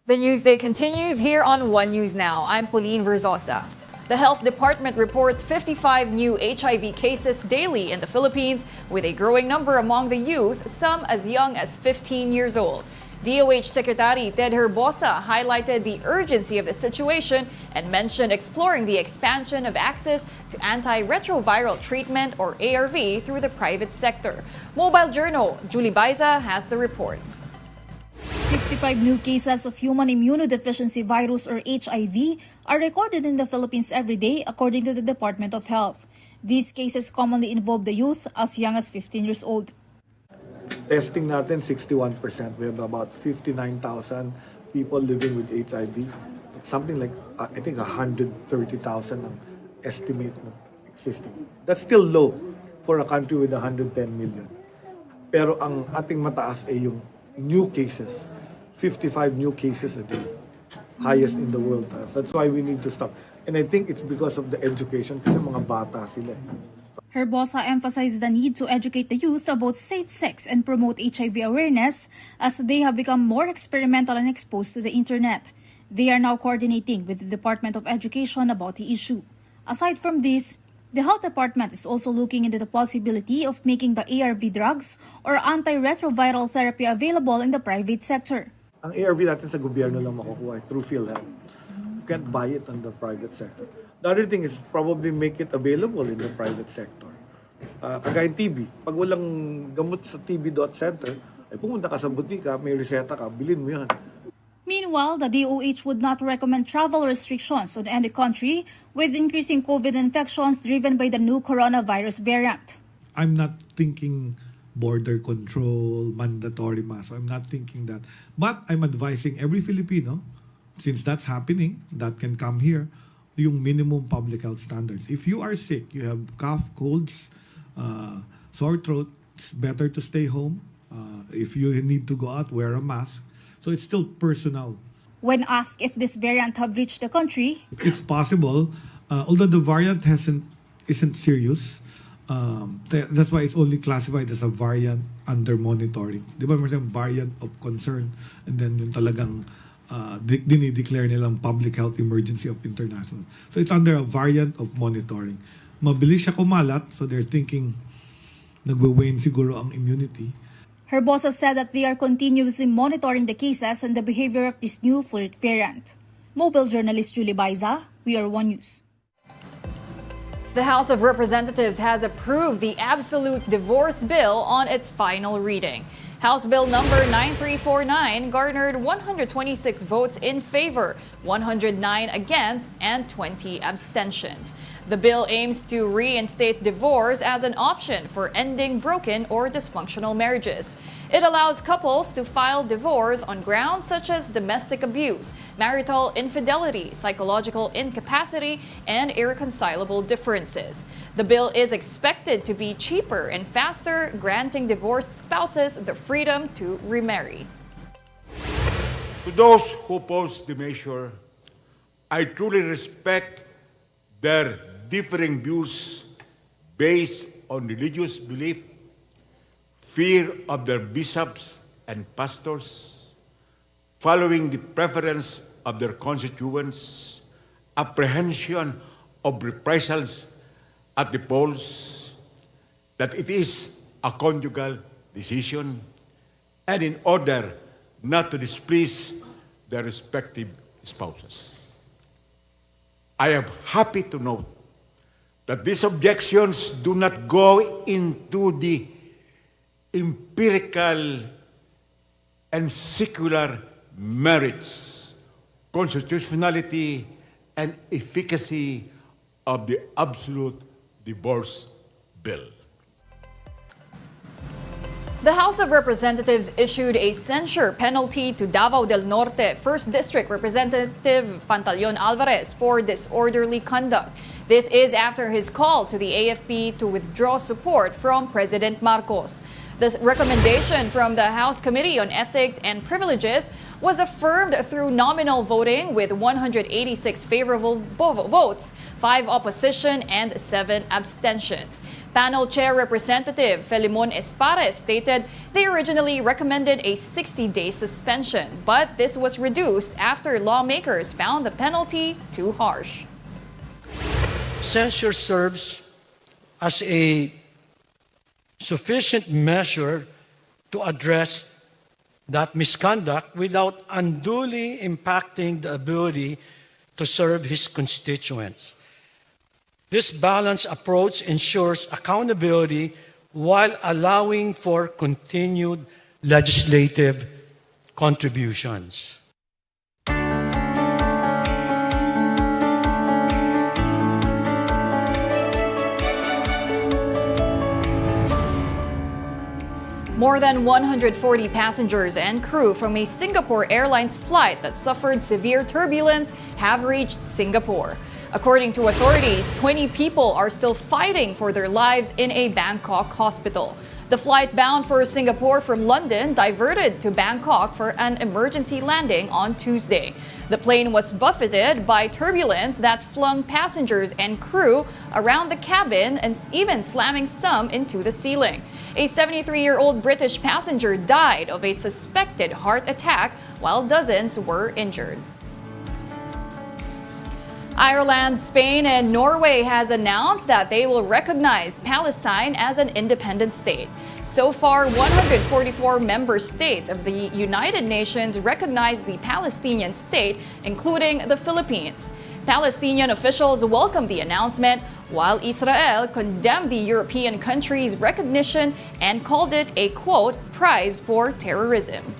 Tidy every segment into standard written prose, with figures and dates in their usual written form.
The Newsday continues here on One News Now. I'm Pauline Verzosa. The Health Department reports 55 new HIV cases daily in the Philippines, with a growing number among the youth, some as young as 15 years old. DOH Secretary Ted Herbosa highlighted the urgency of the situation and mentioned exploring the expansion of access to antiretroviral treatment or ARV through the private sector. Mobile Journal, Julie Baiza has the report. 55 new cases of human immunodeficiency virus or HIV are recorded in the Philippines every day according to the Department of Health. These cases commonly involve the youth as young as 15 years old. Testing natin 61%. We have about 59,000 people living with HIV. It's something like I think 130,000 ang estimate na existing. That's still low for a country with 110 million. Pero ang ating mataas ay yung new cases. 55 new cases a day. Highest in the world. That's why we need to stop. And I think it's because of the education kasi mga bata sila. Herbosa emphasized the need to educate the youth about safe sex and promote HIV awareness as they have become more experimental and exposed to the internet. They are now coordinating with the Department of Education about the issue. Aside from this, the Health Department is also looking into the possibility of making the ARV drugs or antiretroviral therapy available in the private sector. Ang ARV natin sa gobyerno lang makukuha through PhilHealth. You can't buy it on the private sector. The other thing is probably make it available in the private sector. Kagaya TB, pag walang gamot sa TB.center, ay pumunta ka sa butika, may reseta ka, bilhin mo yan. Meanwhile, the DOH would not recommend travel restrictions on any country with increasing COVID infections driven by the new coronavirus variant. I'm not thinking border control, mandatory mask. I'm not thinking that. But I'm advising every Filipino, since that's happening, that can come here, yung minimum public health standards. If you are sick, you have cough, colds, sore throat, it's better to stay home. If you need to go out, wear a mask. So it's still personal. When asked if this variant have reached the country, It's possible, although the variant isn't serious. That's why it's only classified as a variant under monitoring. Di ba may variant of concern, and then yung talagang dinideclare nilang public health emergency of international. So it's under a variant of monitoring. Mabilis siya kumalat, so they're thinking nagwe-wane siguro ang immunity. Herbosa said that they are continuously monitoring the cases and the behavior of this new flirt variant. Mobile journalist Julie Baiza, We Are One News. The House of Representatives has approved the absolute divorce bill on its final reading. House Bill number 9349 garnered 126 votes in favor, 109 against, and 20 abstentions. The bill aims to reinstate divorce as an option for ending broken or dysfunctional marriages. It allows couples to file divorce on grounds such as domestic abuse, marital infidelity, psychological incapacity, and irreconcilable differences. The bill is expected to be cheaper and faster, granting divorced spouses the freedom to remarry. To those who oppose the measure, I truly respect their differing views based on religious belief, fear of their bishops and pastors, following the preference of their constituents, apprehension of reprisals at the polls, that it is a conjugal decision, and in order not to displease their respective spouses. I am happy to note that these objections do not go into the empirical and secular merits, constitutionality, and efficacy of the absolute divorce bill. The House of Representatives issued a censure penalty to Davao del Norte 1st District Representative Pantaleon Alvarez for disorderly conduct. This is after his call to the AFP to withdraw support from President Marcos. The recommendation from the House Committee on Ethics and Privileges was affirmed through nominal voting with 186 favorable votes, 5 opposition, and 7 abstentions. Panel Chair Representative Felimon Espares stated they originally recommended a 60-day suspension, but this was reduced after lawmakers found the penalty too harsh. Censure serves as a sufficient measure to address that misconduct without unduly impacting the ability to serve his constituents. This balanced approach ensures accountability while allowing for continued legislative contributions. More than 140 passengers and crew from a Singapore Airlines flight that suffered severe turbulence have reached Singapore. According to authorities, 20 people are still fighting for their lives in a Bangkok hospital. The flight bound for Singapore from London diverted to Bangkok for an emergency landing on Tuesday. The plane was buffeted by turbulence that flung passengers and crew around the cabin and even slamming some into the ceiling. A 73-year-old British passenger died of a suspected heart attack, while dozens were injured. Ireland, Spain, and Norway has announced that they will recognize Palestine as an independent state. So far, 144 member states of the United Nations recognize the Palestinian state, including the Philippines. Palestinian officials welcomed the announcement, while Israel condemned the European country's recognition and called it a, quote, prize for terrorism.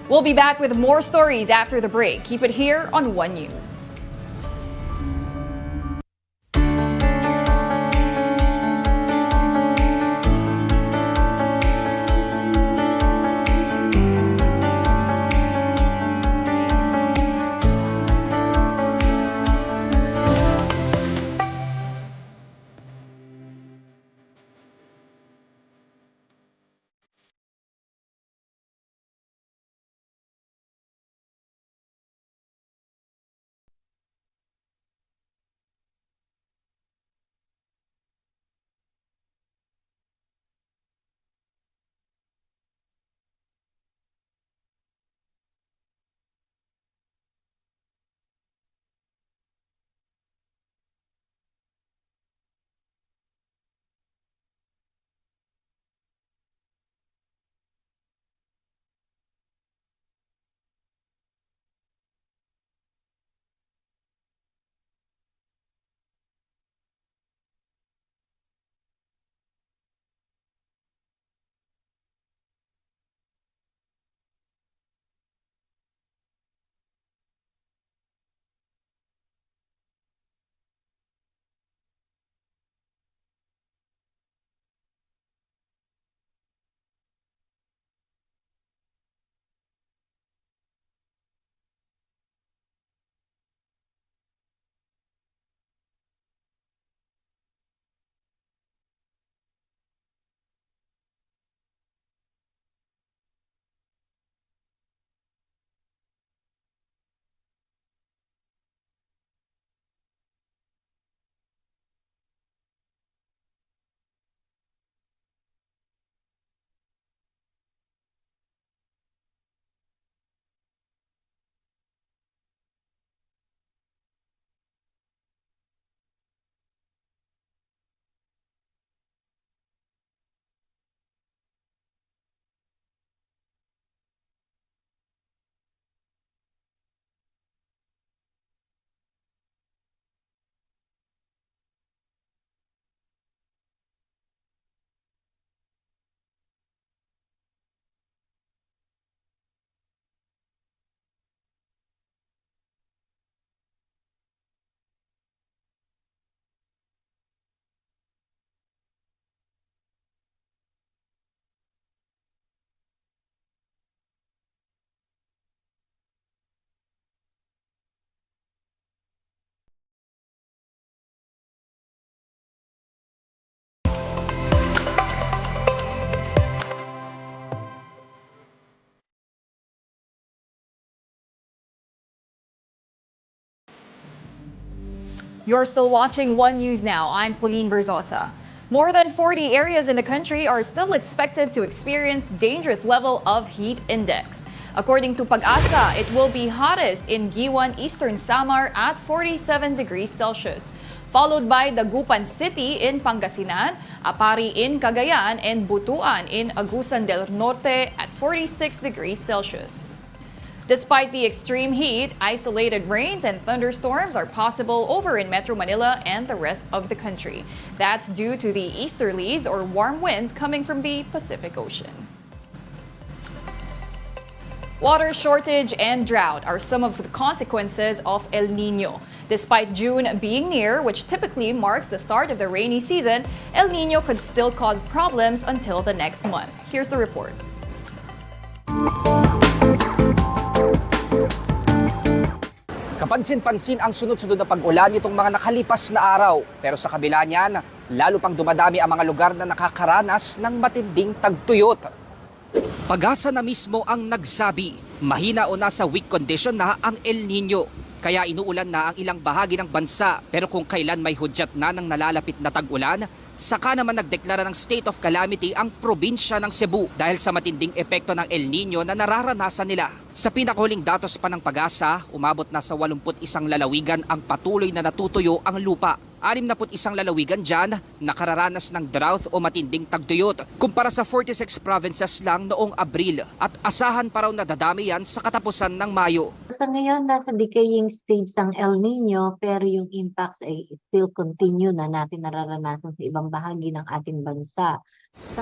We'll be back with more stories after the break. Keep it here on One News. You're still watching One News Now. I'm Pauline Berzosa. More than 40 areas in the country are still expected to experience dangerous level of heat index. According to Pag-asa, it will be hottest in Giwan, Eastern Samar at 47 degrees Celsius, followed by Dagupan City in Pangasinan, Apari in Cagayan, and Butuan in Agusan del Norte at 46 degrees Celsius. Despite the extreme heat, isolated rains and thunderstorms are possible over in Metro Manila and the rest of the country. That's due to the easterlies or warm winds coming from the Pacific Ocean. Water shortage and drought are some of the consequences of El Nino. Despite June being near, which typically marks the start of the rainy season, El Nino could still cause problems until the next month. Here's the report. Kapansin-pansin ang sunod-sunod na pag-ulan nitong mga nakalipas na araw. Pero sa kabila niyan, lalo pang dumadami ang mga lugar na nakakaranas ng matinding tagtuyot. Pag-asa na mismo ang nagsabi, mahina o nasa weak condition na ang El Nino. Kaya inuulan na ang ilang bahagi ng bansa. Pero kung kailan may hudyat na ng nalalapit na tag-ulan, saka naman nagdeklara ng state of calamity ang probinsya ng Cebu dahil sa matinding epekto ng El Nino na nararanasan nila. Sa pinakahuling datos pa ng Pag-asa, umabot na sa 81 lalawigan ang patuloy na natutuyo ang lupa. 61 lalawigan dyan nakararanas ng drought o matinding tagtuyot kumpara sa 46 provinces lang noong Abril at asahan pa raw na dadami yan sa katapusan ng Mayo. Sa ngayon, nasa decaying stage ang El Nino pero yung impacts ay still continue na natin nararanasan sa ibang bahagi ng ating bansa.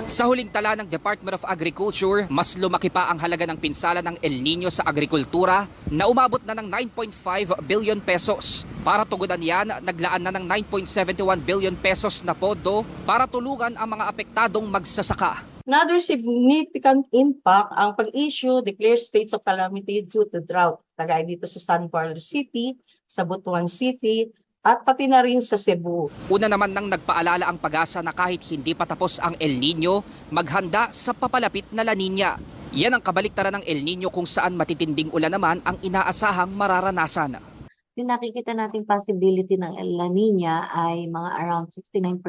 Sa huling tala ng Department of Agriculture, mas lumaki pa ang halaga ng pinsala ng El Nino sa agrikultura na umabot na ng 9.5 billion pesos. Para tugunan yan, naglaan na ng 9.71 billion pesos na pondo para tulungan ang mga apektadong magsasaka. Another significant impact ang pag-issue declared states of calamity due to drought. Kagaya dito sa San Carlos City, sa Butuan City, at pati na rin sa Cebu. Una naman nang nagpaalala ang Pag-asa na kahit hindi pa tapos ang El Nino, maghanda sa papalapit na La Nina. Yan ang kabaliktaran ng El Nino kung saan matitinding ulan naman ang inaasahang mararanasan. Yung nakikita nating possibility ng La Nina ay mga around 69%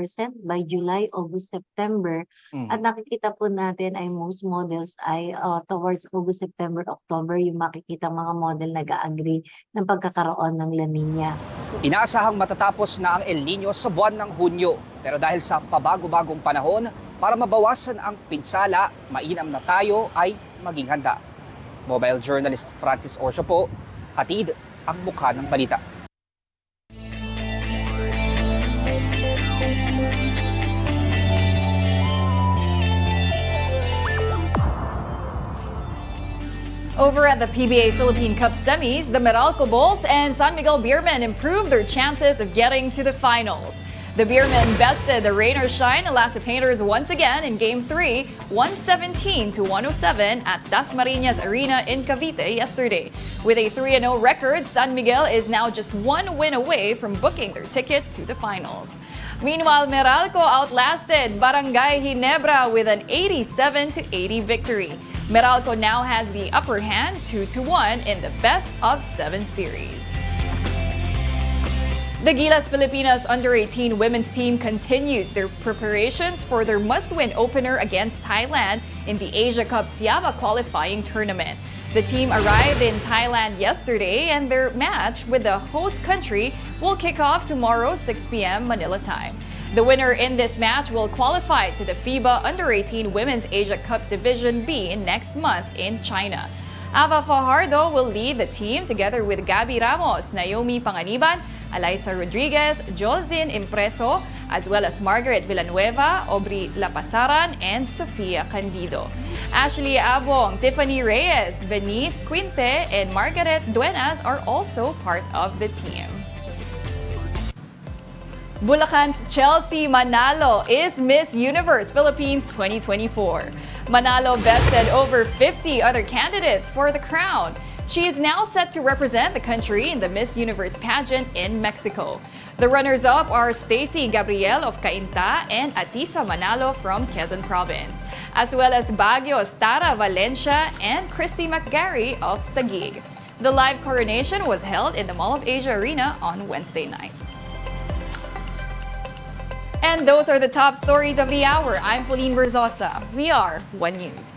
by July, August, September. At nakikita po natin ay most models ay towards August, September, October yung makikita mga model nag-agree ng pagkakaroon ng La Nina. Inaasahang matatapos na ang El Nino sa buwan ng Hunyo. Pero dahil sa pabago-bagong panahon, para mabawasan ang pinsala, mainam na tayo ay maging handa. Mobile journalist Francis Orso po, hatid ang mukha ng balita. Over at the PBA Philippine Cup semis, the Meralco Bolts and San Miguel Beermen improved their chances of getting to the finals. The Beermen bested the rain or shine Alasa Painters once again in Game 3, 117-107 at Dasmariñas Arena in Cavite yesterday. With a 3-0 record, San Miguel is now just one win away from booking their ticket to the finals. Meanwhile, Meralco outlasted Barangay Ginebra with an 87-80 victory. Meralco now has the upper hand 2-1 in the best-of-7 series. The Gilas Pilipinas Under-18 women's team continues their preparations for their must-win opener against Thailand in the Asia Cup Siaba qualifying tournament. The team arrived in Thailand yesterday and their match with the host country will kick off tomorrow 6 p.m. Manila time. The winner in this match will qualify to the FIBA Under-18 Women's Asia Cup Division B next month in China. Ava Fajardo will lead the team together with Gabby Ramos, Naomi Panganiban, Alaysa Rodriguez, Jolzin Impreso, as well as Margaret Villanueva, Aubrey Lapasaran, and Sofia Candido. Ashley Abong, Tiffany Reyes, Venice Quinte, and Margaret Duenas are also part of the team. Bulacan's Chelsea Manalo is Miss Universe Philippines 2024. Manalo bested over 50 other candidates for the crown. She is now set to represent the country in the Miss Universe pageant in Mexico. The runners-up are Stacy Gabriel of Cainta and Atisa Manalo from Quezon Province, as well as Baguio's Tara Valencia and Christy McGarry of Taguig. The live coronation was held in the Mall of Asia Arena on Wednesday night. And those are the top stories of the hour. I'm Pauline Berzosa. We are One News.